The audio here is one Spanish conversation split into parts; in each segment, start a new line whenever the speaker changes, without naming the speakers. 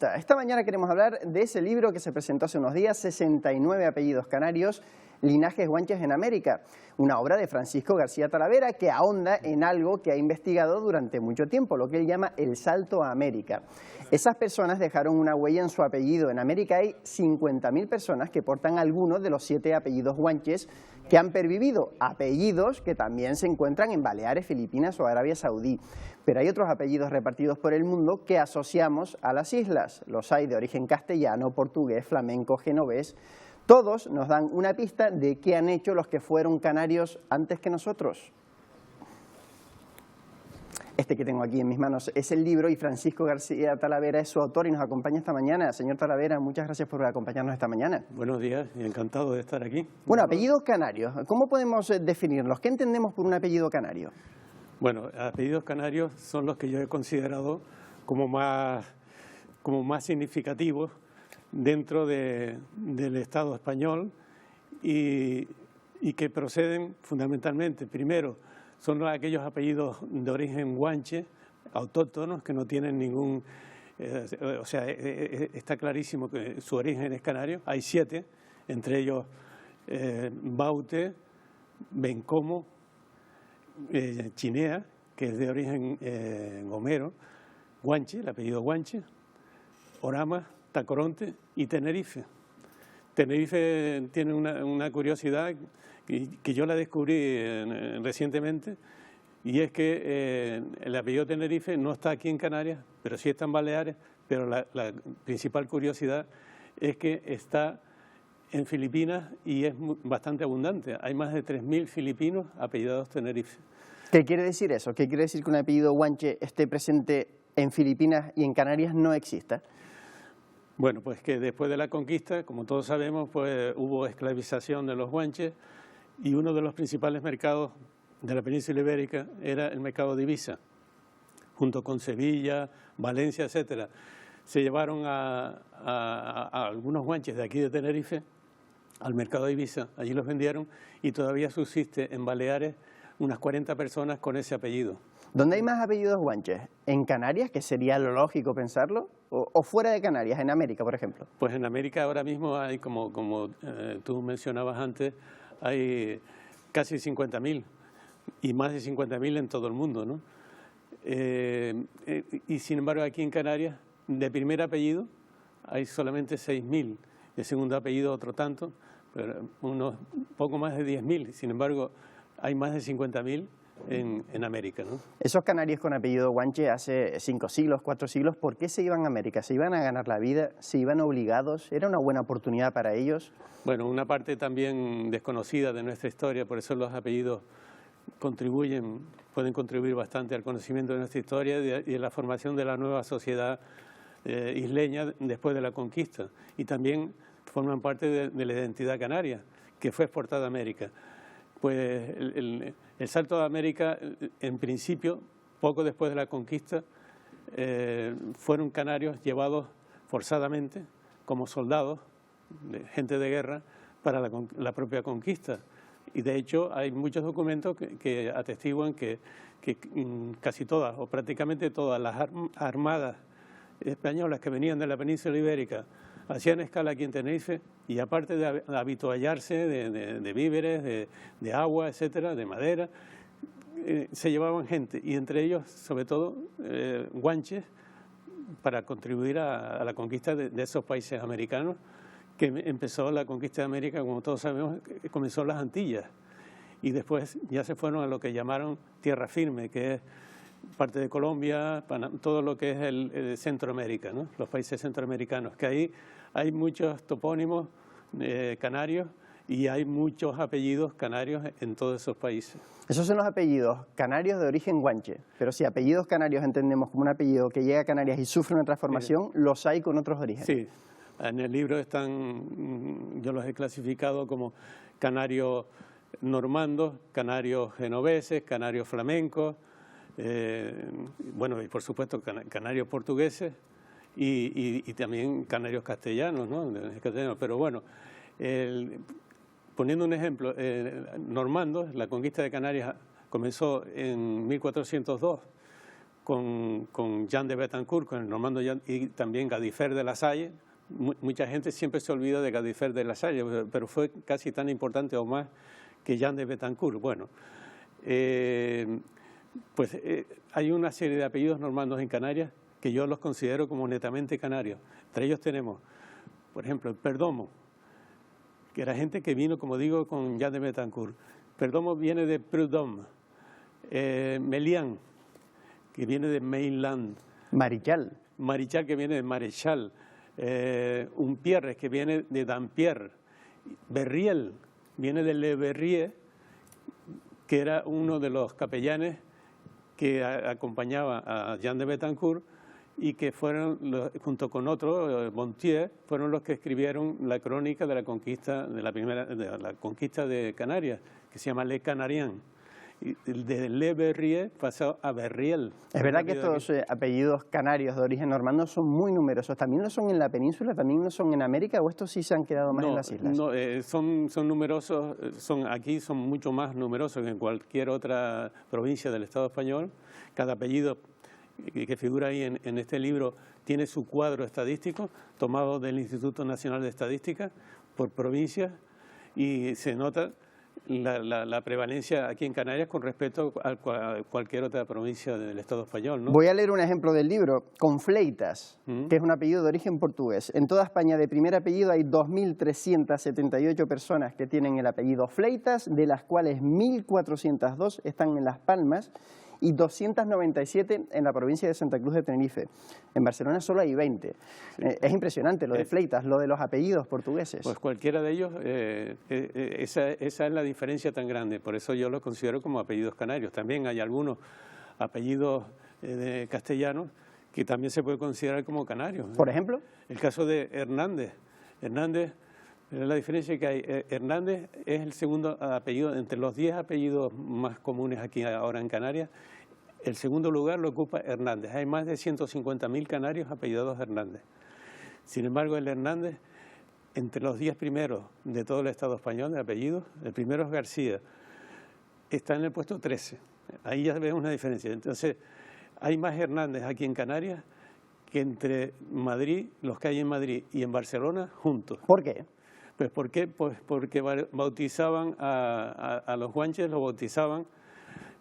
Esta mañana queremos hablar de ese libro que se presentó hace unos días, 69 apellidos canarios, linajes guanches en América, una obra de Francisco García Talavera que ahonda en algo que ha investigado durante mucho tiempo, lo que él llama el salto a América. Esas personas dejaron una huella en su apellido. En América hay 50.000 personas que portan algunos de los 7 apellidos guanches que han pervivido, apellidos que también se encuentran en Baleares, Filipinas o Arabia Saudí. Pero hay otros apellidos repartidos por el mundo que asociamos a las islas. Los hay de origen castellano, portugués, flamenco, genovés. Todos nos dan una pista de qué han hecho los que fueron canarios antes que nosotros. Este que tengo aquí en mis manos es el libro y Francisco García Talavera es su autor y nos acompaña esta mañana. Señor Talavera, muchas gracias por acompañarnos esta mañana.
Buenos días y encantado de estar aquí.
Bueno, apellidos canarios, ¿cómo podemos definirlos? ¿Qué entendemos por un apellido canario?
Bueno, apellidos canarios son los que yo he considerado como más significativos dentro del Estado español y que proceden fundamentalmente, primero, son aquellos apellidos de origen guanche, autóctonos, que no tienen ningún... está clarísimo que su origen es canario. Hay 7, entre ellos Baute, Bencomo, Chinea, que es de origen gomero, Guanche, el apellido Guanche, Orama, Tacoronte y Tenerife. Tenerife tiene una curiosidad que yo la descubrí recientemente, y es que el apellido Tenerife no está aquí en Canarias, pero sí está en Baleares, pero la principal curiosidad es que está en Filipinas y es bastante abundante. Hay más de 3.000 filipinos apellidados Tenerife.
¿Qué quiere decir eso? ¿Qué quiere decir que un apellido guanche esté presente en Filipinas y en Canarias no exista?
Bueno, pues que después de la conquista, como todos sabemos, pues hubo esclavización de los guanches y uno de los principales mercados de la península ibérica era el mercado de Ibiza, junto con Sevilla, Valencia, etcétera. Se llevaron a algunos guanches de aquí de Tenerife al mercado de Ibiza, allí los vendieron y todavía subsiste en Baleares unas 40 personas con ese apellido.
¿Dónde hay más apellidos guanches? ¿En Canarias, que sería lo lógico pensarlo? ¿O fuera de Canarias, en América, por ejemplo?
Pues en América ahora mismo hay, como tú mencionabas antes, hay casi 50.000 y más de 50.000 en todo el mundo, ¿no? Y sin embargo aquí en Canarias, de primer apellido, hay solamente 6.000, de segundo apellido otro tanto, pero unos poco más de 10.000, sin embargo hay más de 50.000 en América, ¿no?
Esos canarios con apellido guanche hace 5 siglos, 4 siglos, ¿por qué se iban a América? ¿Se iban a ganar la vida? ¿Se iban obligados? ¿Era una buena oportunidad para ellos?
Bueno, una parte también desconocida de nuestra historia, por eso los apellidos pueden contribuir bastante al conocimiento de nuestra historia y de la formación de la nueva sociedad isleña después de la conquista. Y también forman parte de la identidad canaria, que fue exportada a América. Pues el salto a América, en principio, poco después de la conquista, fueron canarios llevados forzadamente como soldados, gente de guerra, para la propia conquista. Y de hecho hay muchos documentos que atestiguan que casi todas, o prácticamente todas las armadas españolas que venían de la península ibérica hacían escala aquí en Tenerife y aparte de habituallarse de víveres, de agua, etcétera, de madera, se llevaban gente y entre ellos, sobre todo, guanches para contribuir a la conquista de esos países americanos, que empezó la conquista de América, como todos sabemos, comenzó en las Antillas y después ya se fueron a lo que llamaron tierra firme, que es parte de Colombia, todo lo que es el Centroamérica, ¿no? Los países centroamericanos, que ahí hay muchos topónimos canarios y hay muchos apellidos canarios en todos esos países.
Esos son los apellidos canarios de origen guanche, pero si apellidos canarios entendemos como un apellido que llega a Canarias y sufre una transformación, los hay con otros orígenes.
Sí, en el libro están, yo los he clasificado como canarios normandos, canarios genoveses, canarios flamencos, bueno, y por supuesto canarios portugueses y también canarios castellanos, ¿no? Pero bueno, poniendo un ejemplo, normandos, la conquista de Canarias comenzó en 1402 con Jean de Betancourt, con el normando Jean, y también Gadifer de la Salle. Mucha gente siempre se olvida de Gadifer de la Salle, pero fue casi tan importante o más que Jean de Betancourt. Bueno, hay una serie de apellidos normandos en Canarias que yo los considero como netamente canarios. Entre ellos tenemos, por ejemplo, Perdomo, que era gente que vino, como digo, con Jean de Betancourt. Perdomo viene de Prudhomme. Melián, que viene de Mainland.
Marichal.
Marichal, que viene de Marechal. Umpierres, que viene de Dampierre. Berriel, viene de Le Verrier, que era uno de los capellanes que acompañaba a Jean de Betancourt y que fueron, junto con otro, Montier, fueron los que escribieron la crónica de la conquista de Canarias, que se llama Le Canarien. De Le Verrier pasó a Berriel.
Es verdad que estos apellidos canarios de origen normando son muy numerosos. ¿También lo son en la península? ¿También lo son en América? ¿O estos sí se han quedado más en las islas?
No, son numerosos. Aquí son mucho más numerosos que en cualquier otra provincia del Estado español. Cada apellido que figura ahí en este libro tiene su cuadro estadístico tomado del Instituto Nacional de Estadística por provincias y se nota la prevalencia aquí en Canarias con respecto a cualquier otra provincia del Estado español, ¿no?
Voy a leer un ejemplo del libro. Confleitas, que es un apellido de origen portugués. En toda España de primer apellido hay 2.378 personas que tienen el apellido Fleitas, de las cuales 1.402 están en Las Palmas y 297 en la provincia de Santa Cruz de Tenerife. En Barcelona solo hay 20. Sí. Es impresionante lo de Fleitas, lo de los apellidos portugueses.
Pues cualquiera de ellos, esa es la diferencia tan grande, por eso yo los considero como apellidos canarios. También hay algunos apellidos castellanos que también se puede considerar como canarios.
¿Por ejemplo?
El caso de Hernández. Hernández, la diferencia que hay, Hernández es el segundo apellido, entre los 10 apellidos más comunes aquí ahora en Canarias, el segundo lugar lo ocupa Hernández. Hay más de 150.000 canarios apellidados Hernández. Sin embargo, el Hernández, entre los 10 primeros de todo el Estado español de apellidos, el primero es García, está en el puesto 13. Ahí ya vemos una diferencia. Entonces, hay más Hernández aquí en Canarias que entre Madrid, los que hay en Madrid y en Barcelona juntos.
¿Por qué?
Pues ¿por qué? Pues porque bautizaban a los guanches, los bautizaban.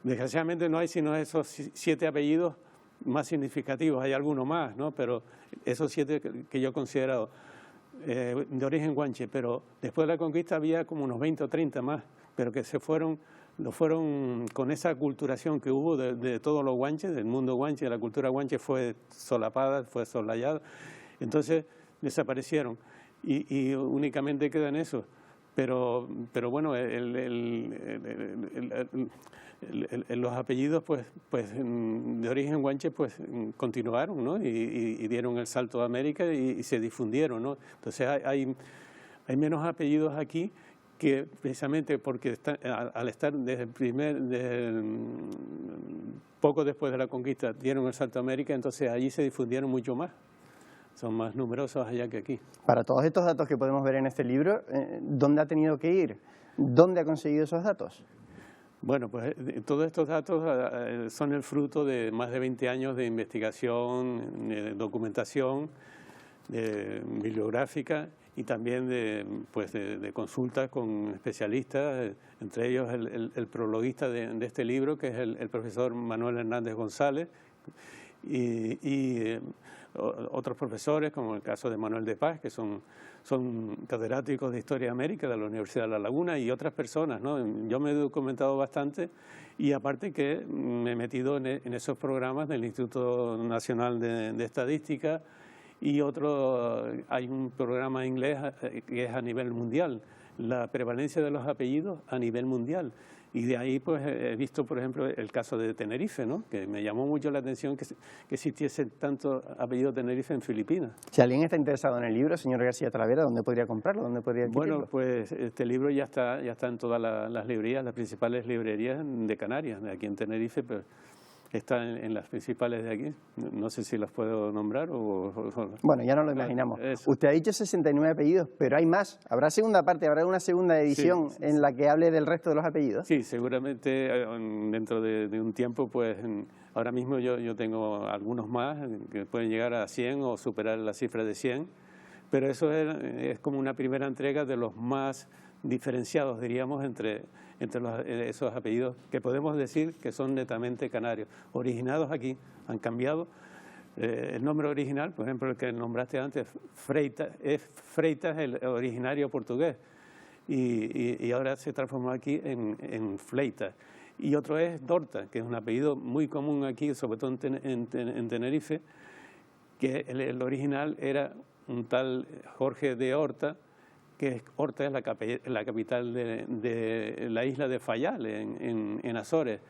Desgraciadamente no hay sino esos 7 apellidos más significativos, hay algunos más, ¿no? Pero esos 7 que yo he considerado de origen guanche, pero después de la conquista había como unos 20 o 30 más, pero que lo fueron con esa aculturación que hubo de todos los guanches, del mundo guanche, la cultura guanche fue solapada, fue soslayada, entonces desaparecieron y únicamente quedan eso. Pero bueno, los apellidos pues de origen guanche pues continuaron, ¿no? y dieron el salto a América y se difundieron, ¿no? Entonces hay menos apellidos aquí que precisamente porque al estar poco después de la conquista dieron el salto a América, entonces allí se difundieron mucho más. Son más numerosos allá que aquí.
Para todos estos datos que podemos ver en este libro, ¿dónde ha tenido que ir? ¿Dónde ha conseguido esos datos?
Bueno, pues todos estos datos son el fruto de más de 20 años de investigación, de documentación bibliográfica y también de consultas con especialistas, entre ellos el prologuista de este libro, que es el profesor Manuel Hernández González, y otros profesores, como el caso de Manuel de Paz, que son catedráticos de Historia de América de la Universidad de La Laguna, y otras personas, ¿no? Yo me he documentado bastante y aparte que me he metido en esos programas del Instituto Nacional de Estadística y hay un programa inglés que es a nivel mundial, la prevalencia de los apellidos a nivel mundial. Y de ahí pues he visto, por ejemplo, el caso de Tenerife, ¿no? Que me llamó mucho la atención que existiese tanto apellido Tenerife en Filipinas.
Si alguien está interesado en el libro, señor García Talavera, ¿dónde podría comprarlo? ¿Dónde podría adquirirlo?
Bueno, pues este libro ya está en todas las librerías, las principales librerías de Canarias, de aquí en Tenerife, pero está en las principales de aquí. No sé si las puedo nombrar o...
Bueno, ya no lo imaginamos. Usted ha dicho 69 apellidos, pero hay más. ¿Habrá segunda parte? ¿Habrá una segunda edición en la que hable del resto de los apellidos?
Sí, seguramente dentro de un tiempo pues Ahora mismo yo tengo algunos más que pueden llegar a 100 o superar la cifra de 100, pero eso es como una primera entrega de los más diferenciados, diríamos, entre esos apellidos que podemos decir que son netamente canarios, originados aquí, han cambiado. El nombre original, por ejemplo, el que nombraste antes, Freitas, es el originario portugués, y ahora se transformó aquí en Fleitas. Y otro es Dorta, que es un apellido muy común aquí, sobre todo en Tenerife, que el original era un tal Jorge de Horta, que Horta es la capital de la isla de Fayal, en Azores.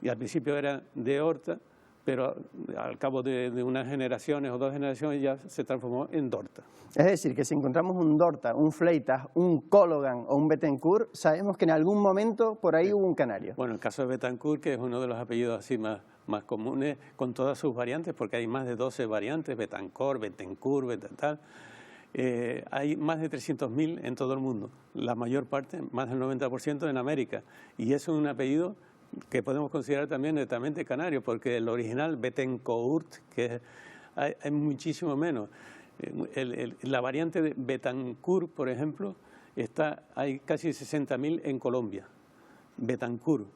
Y al principio era de Horta, pero al cabo de unas generaciones o 2 generaciones ya se transformó en Dorta.
Es decir, que si encontramos un Dorta, un Fleitas, un Cologan o un Bettencourt, sabemos que en algún momento por ahí hubo un canario.
Bueno, el caso de Bettencourt, que es uno de los apellidos así más comunes, con todas sus variantes, porque hay más de 12 variantes, Bettencourt, tal. Hay más de 300.000 en todo el mundo, la mayor parte, más del 90% en América, y eso es un apellido que podemos considerar también netamente canario, porque el original Bettencourt, que hay muchísimo menos. La variante de Bettencourt, por ejemplo, hay casi 60.000 en Colombia, Bettencourt.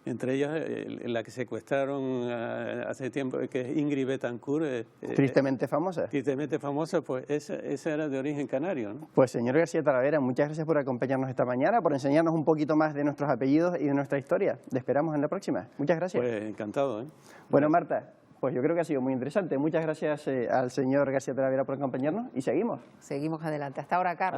Entre ellas, la que secuestraron hace tiempo, que es Ingrid Bettencourt.
Tristemente famosa.
Tristemente famosa, pues esa era de origen canario, ¿no?
Pues señor García Talavera, muchas gracias por acompañarnos esta mañana, por enseñarnos un poquito más de nuestros apellidos y de nuestra historia. Le esperamos en la próxima. Muchas gracias.
Pues encantado, ¿eh?
Bueno, Marta, pues yo creo que ha sido muy interesante. Muchas gracias al señor García Talavera por acompañarnos y seguimos.
Seguimos adelante. Hasta ahora, Carlos.